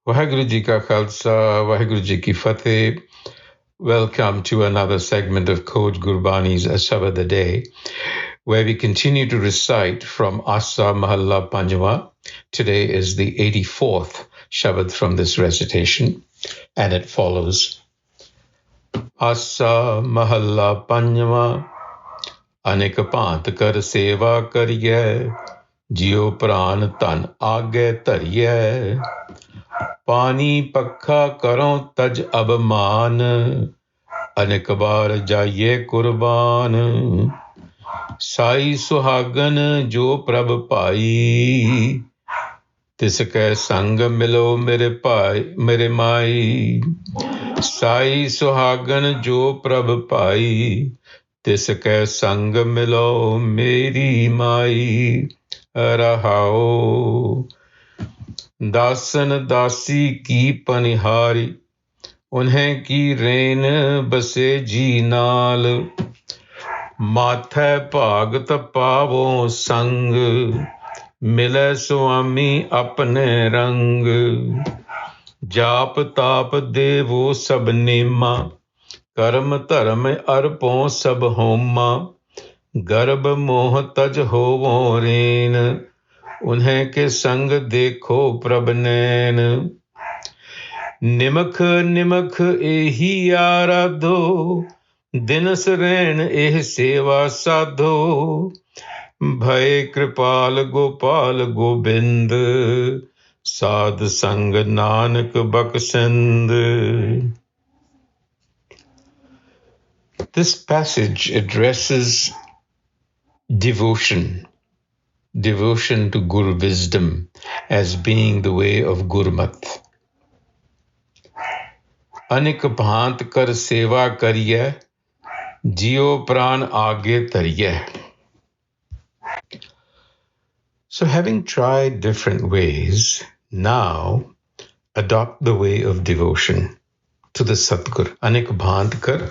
Waheguru Ji Ka Khalsa, Waheguru Ji Ki Fateh. Welcome to another segment of Code Gurbani's a-sabad-a-day, where we continue to recite from Asa Mahalla Panjwa. Today is the 84th Shabad from this recitation, and it follows. Asa Mahalla Panjwa, Anik Bhanht kar Sewa Kariai, Jio Pran Tan Aage Tariai. पानी पक्खा करों तज अबमान अनेक बार जाइए कुर्बान साई सुहागन जो प्रभ पाई तिसके संग मिलो मेरे पाई मेरे माई साई सुहागन जो प्रभ पाई तिसके संग मिलो मेरी माई रहाओ दासन दासी की पनिहारी उन्हें की रेन बसे जी नाल माथे भागत पावो संग मिले स्वामी अपने रंग जाप ताप देवो सब नेमा कर्म धर्म अर्पों सब होमा गर्भ मोह तज होवो रेन उन्हें के संग देखो प्रभ नैन निमख निमख एही आराधो दिनस रैन एह सेवा साधो भय कृपाल गोपाल गोबिंद साध संग Nanak बख्शिंद. This passage addresses devotion to Guru wisdom as being the way of Gurmat. Anik Bhanht kar Sewa Kariai, Jio Pran Aage Tariai. So having tried different ways, now adopt the way of devotion to the Satgur. Anik Bhanht kar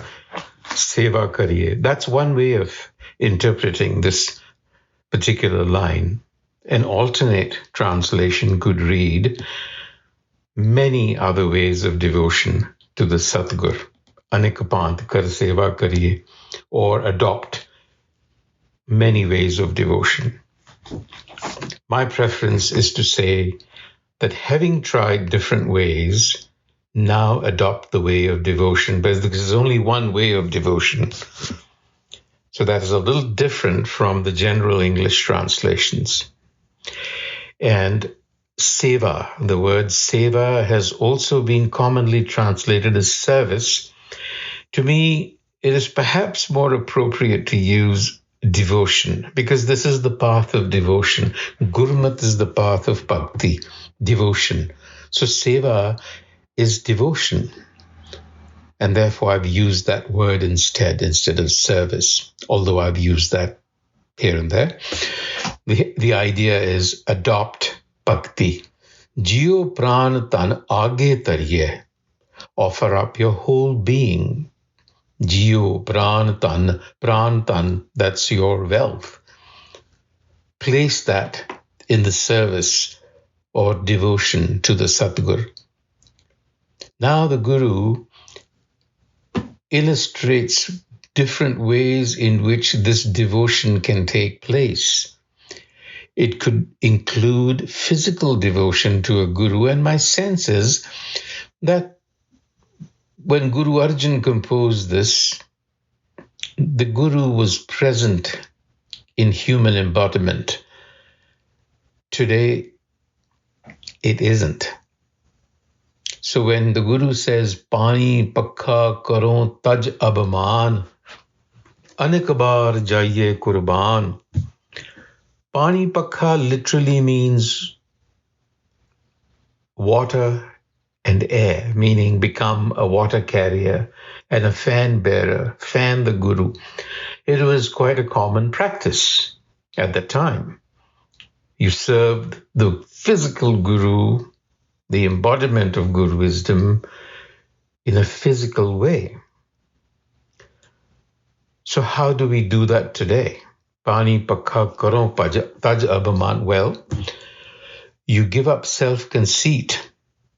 Sewa Kariai. That's one way of interpreting this particular line. An alternate translation could read many other ways of devotion to the Satgur, Anik Bhanht kar Sewa Kariai, or adopt many ways of devotion. My preference is to say that having tried different ways, now adopt the way of devotion, because there's only one way of devotion. So that is a little different from the general English translations. And seva, the word seva has also been commonly translated as service. To me, it is perhaps more appropriate to use devotion, because this is the path of devotion. Gurmat is the path of bhakti, devotion. So seva is devotion. And therefore, I've used that word instead of service, although I've used that here and there. The idea is adopt bhakti. Jio pran tan aage tariye. Offer up your whole being. Jio pran tan, that's your wealth. Place that in the service or devotion to the Satgur. Now the Guru illustrates different ways in which this devotion can take place. It could include physical devotion to a guru, and my sense is that when Guru Arjan composed this, the guru was present in human embodiment. Today, it isn't. So when the Guru says, Pani pakha karon taj abman, anek baar jaiye kurban. Pani pakha literally means water and air, meaning become a water carrier and a fan bearer, fan the Guru. It was quite a common practice at the time. You served the physical Guru, the embodiment of Guru wisdom, in a physical way. So how do we do that today? Pani pakha karo taj abhaman. Well, you give up self-conceit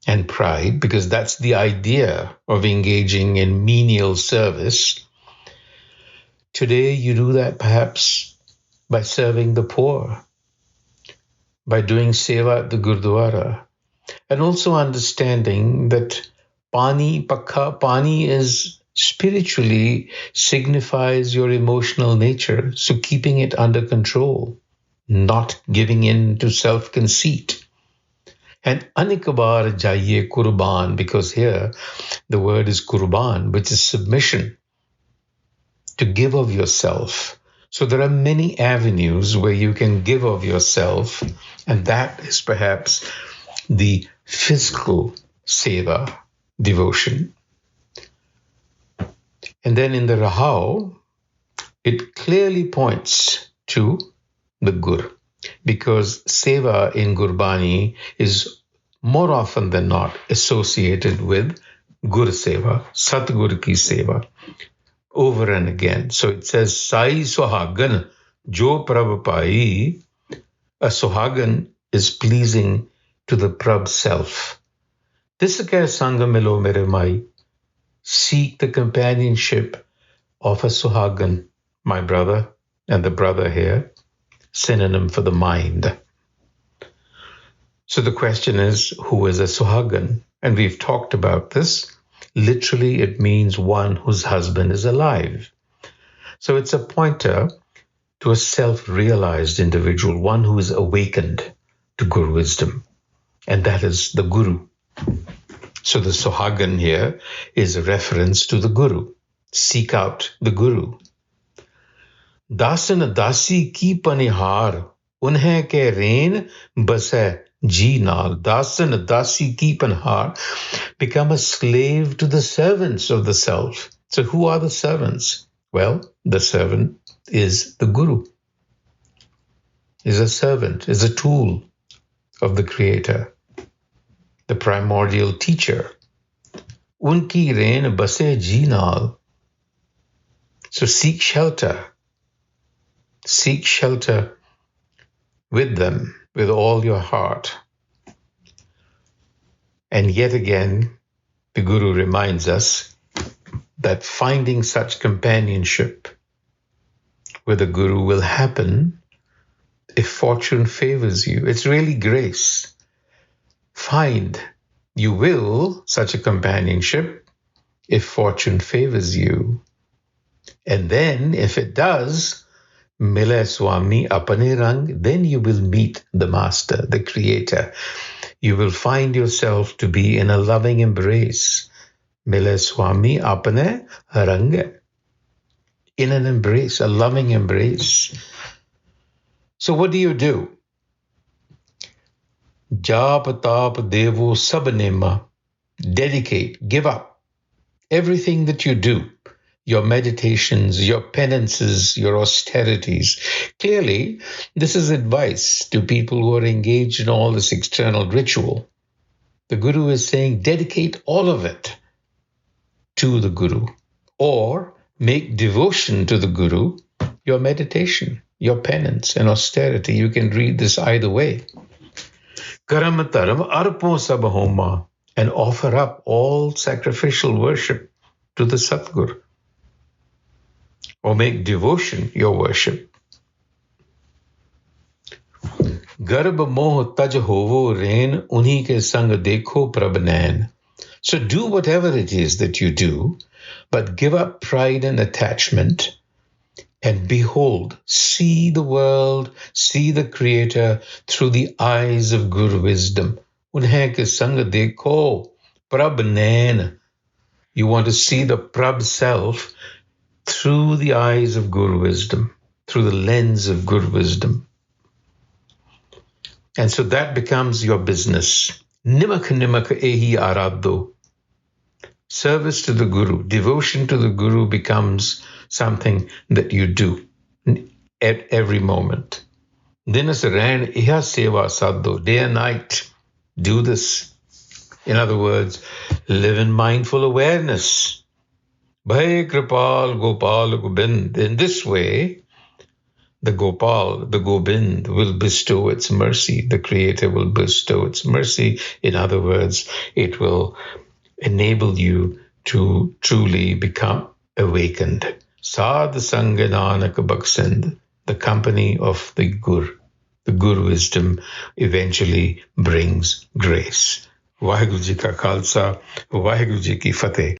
and pride, because that's the idea of engaging in menial service. Today, you do that perhaps by serving the poor, by doing seva at the Gurdwara, and also understanding that pani is spiritually signifies your emotional nature. So keeping it under control, not giving in to self-conceit. And Anik Bhanht kurban, because here the word is kurban, which is submission, to give of yourself. So there are many avenues where you can give of yourself, and that is perhaps the physical seva, devotion. And then in the Rahau, it clearly points to the Gur, because seva in Gurbani is more often than not associated with Gur seva, Satgur ki seva, over and again. So it says, Sai Sohagan, Jo Prabh Pai. A Sohagan is pleasing to the Prabh self. Tisake Sangha Milo Mere Mai. Seek the companionship of a Sohagan, my brother, and the brother here, synonym for the mind. So the question is, who is a Sohagan? And we've talked about this. Literally, it means one whose husband is alive. So it's a pointer to a self-realized individual, one who is awakened to Guru wisdom. And that is the Guru. So the Sohagan here is a reference to the Guru. Seek out the Guru. Dasan dasi ki panihar, unhe ke reen basai ji naal. Dasan dasi ki panihar, become a slave to the servants of the self. So who are the servants? Well, the servant is the Guru, is a servant, is a tool of the Creator, the primordial teacher. Unki reen base ji naal. So seek shelter with them, with all your heart. And yet again, the Guru reminds us that finding such companionship with the Guru will happen if fortune favors you. It's really grace. You will such a companionship if fortune favors you. And then if it does, Mile Swami apane rang, then you will meet the Master, the Creator. You will find yourself to be in a loving embrace. Mile Swami apane rang. In an embrace, a loving embrace. So what do? Jap tap devo sab nema. Dedicate, give up everything that you do. Your meditations, your penances, your austerities. Clearly, this is advice to people who are engaged in all this external ritual. The Guru is saying, dedicate all of it to the Guru, or make devotion to the Guru your meditation, your penance and austerity. You can read this either way. Karam taram arpo sab homa, and offer up all sacrificial worship to the Satgur, or make devotion your worship. Garb moh taj hovo reen, unhi ke sang dekho prabh nain. So do whatever it is that you do, but give up pride and attachment, and behold, see the world, see the Creator through the eyes of Guru wisdom. Unhe ke sang dekho prabh nain. You want to see the Prabh self through the eyes of Guru wisdom, through the lens of Guru wisdom. And so that becomes your business. Nimak ehi aradho. Service to the Guru, devotion to the Guru becomes something that you do at every moment. Dinas ran iha seva saddo, day and night. Do this. In other words, live in mindful awareness. Bhai Kripal Gopal Gobind. In this way, The Gopal, the Gobind will bestow its mercy. The Creator will bestow its mercy. In other words, it will enable you to truly become awakened. Sadh Sanga Nanak Baksind, the company of the Gur. The Gur wisdom eventually brings grace. Vaheguru Ji Ka Khalsa, Vaheguru Ji Ki Fateh.